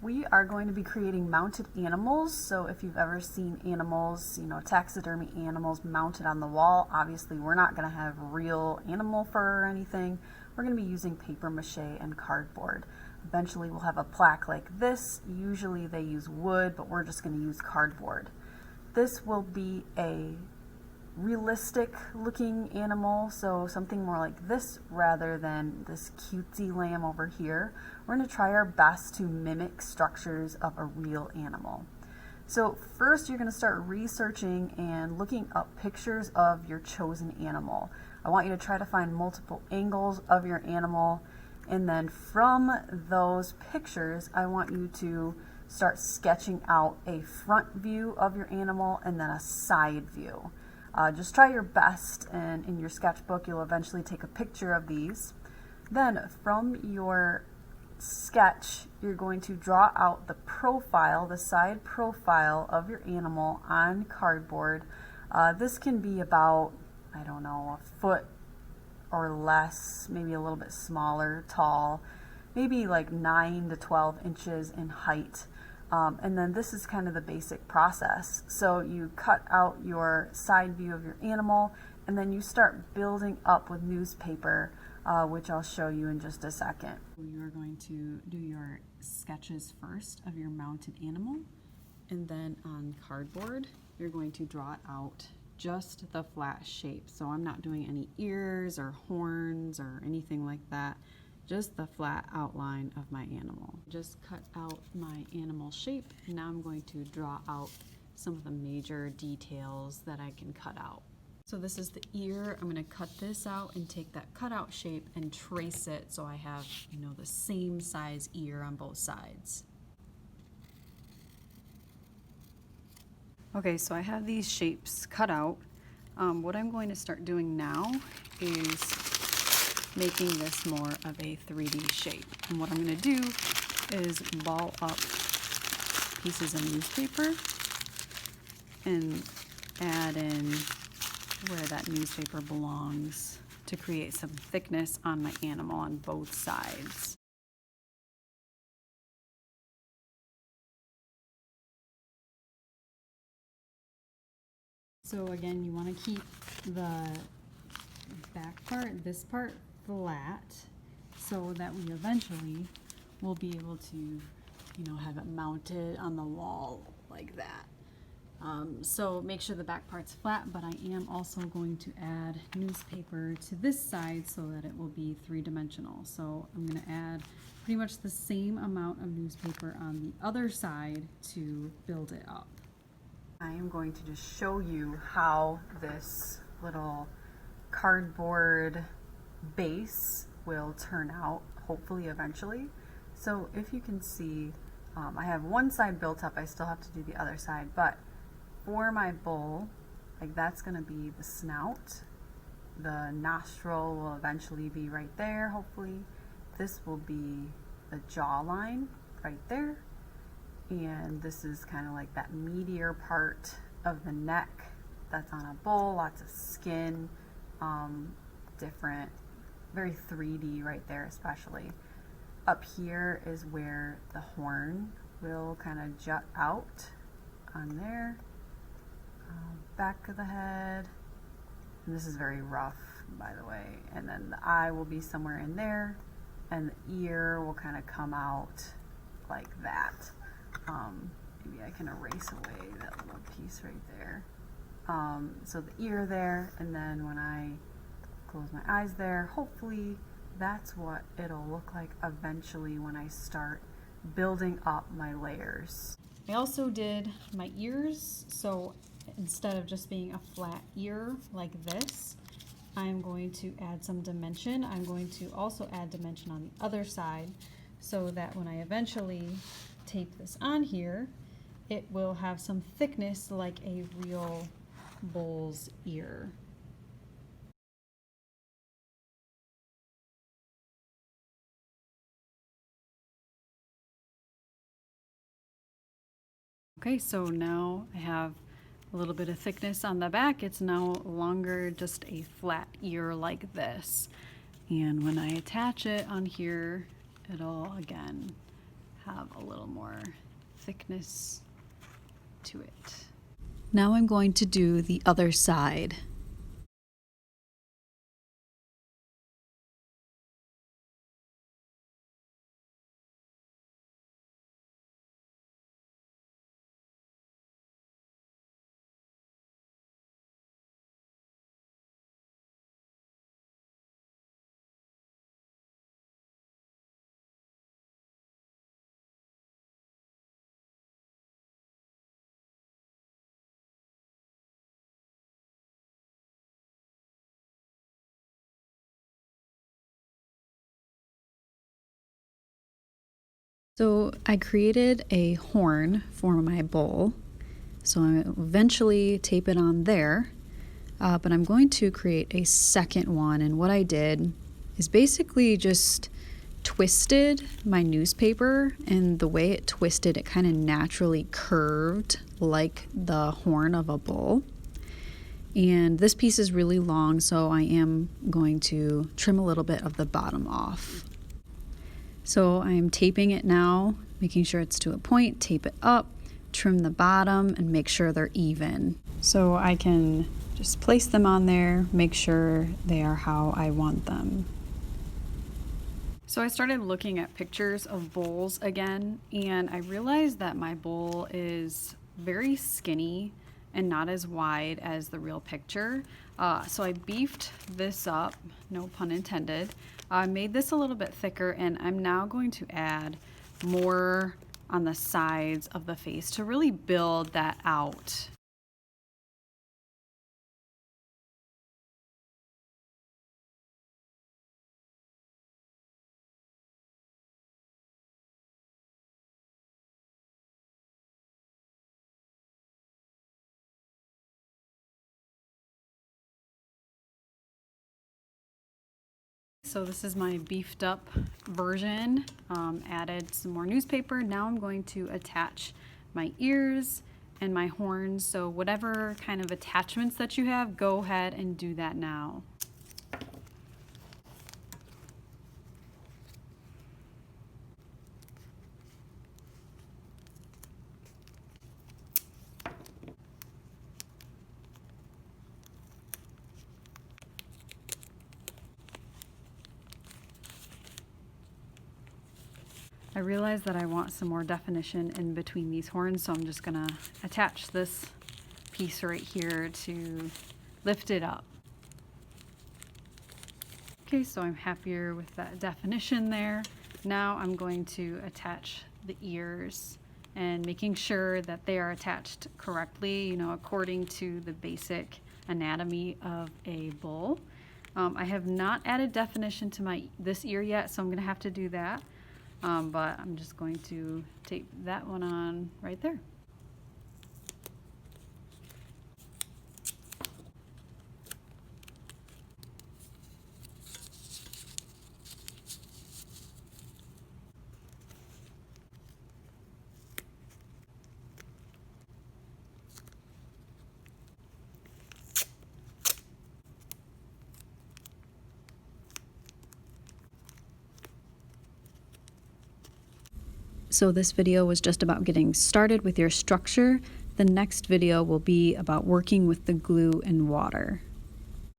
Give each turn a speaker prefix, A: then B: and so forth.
A: We are going to be creating mounted animals. So if you've ever seen animals, taxidermy animals mounted on the wall, obviously we're not going to have real animal fur or anything. We're going to be using paper mache and cardboard. Eventually we'll have a plaque like this. Usually they use wood, but we're just going to use cardboard. This will be a realistic looking animal, so something more like this rather than this cutesy lamb over here. We're going to try our best to mimic structures of a real animal. So first you're going to start researching and looking up pictures of your chosen animal. I want you to try to find multiple angles of your animal, and then from those pictures I want you to start sketching out a front view of your animal and then a side view. Just try your best, and in your sketchbook you'll eventually take a picture of these. Then from your sketch you're going to draw out the profile, the side profile of your animal on cardboard. This can be about, I don't know, a foot or less, maybe a little bit smaller, tall, maybe like 9 to 12 inches in height. And then this is kind of the basic process. So you cut out your side view of your animal, and then you start building up with newspaper, which I'll show you in just a second. You are going to do your sketches first of your mounted animal, and then on cardboard you're going to draw it out just the flat shape. So I'm not doing any ears or horns or anything like that. Just the flat outline of my animal. Just cut out my animal shape, and now I'm going to draw out some of the major details that I can cut out. So this is the ear. I'm going to cut this out and take that cutout shape and trace it so I have, the same size ear on both sides. Okay, so I have these shapes cut out. What I'm going to start doing now is making this more of a 3D shape. And what I'm going to do is ball up pieces of newspaper and add in where that newspaper belongs to create some thickness on my animal on both sides. So again, you want to keep the back part, this part, flat, so that we eventually will be able to, have it mounted on the wall like that. So make sure the back part's flat, but I am also going to add newspaper to this side so that it will be three-dimensional. So I'm going to add pretty much the same amount of newspaper on the other side to build it up. I am going to just show you how this little cardboard base will turn out, hopefully eventually. So if you can see, I have one side built up. I still have to do the other side, but for my bull, like that's going to be the snout. The nostril will eventually be right there, hopefully. This will be the jawline right there. And this is kind of like that meatier part of the neck that's on a bull, lots of skin, different, very 3D right there especially. Up here is where the horn will kind of jut out on there, back of the head, and this is very rough by the way, and then the eye will be somewhere in there, and the ear will kind of come out like that. Maybe I can erase away that little piece right there. So the ear there, and then when I close my eyes there, hopefully that's what it'll look like eventually when I start building up my layers. I also did my ears, so instead of just being a flat ear like this, I'm going to add some dimension. I'm going to also add dimension on the other side so that when I eventually tape this on here, it will have some thickness like a real bull's ear. Okay, so now I have a little bit of thickness on the back. It's no longer just a flat ear like this. And when I attach it on here, it'll again have a little more thickness to it. Now I'm going to do the other side. So I created a horn for my bowl. So I eventually tape it on there, but I'm going to create a second one. And what I did is basically just twisted my newspaper, and the way it twisted, it kind of naturally curved like the horn of a bull. And this piece is really long, so I am going to trim a little bit of the bottom off. So I'm taping it now, making sure it's to a point, tape it up, trim the bottom, and make sure they're even. So I can just place them on there, make sure they are how I want them. So I started looking at pictures of bowls again, and I realized that my bowl is very skinny and not as wide as the real picture. So I beefed this up, no pun intended. I made this a little bit thicker, and I'm now going to add more on the sides of the face to really build that out. So this is my beefed up version. Added some more newspaper. Now I'm going to attach my ears and my horns. So whatever kind of attachments that you have, go ahead and do that now. I realize that I want some more definition in between these horns, so I'm just gonna attach this piece right here to lift it up. Okay, so I'm happier with that definition there. Now I'm going to attach the ears and making sure that they are attached correctly, you know, according to the basic anatomy of a bull. I have not added definition to this ear yet, so I'm gonna have to do that. But I'm just going to tape that one on right there. So this video was just about getting started with your structure. The next video will be about working with the glue and water.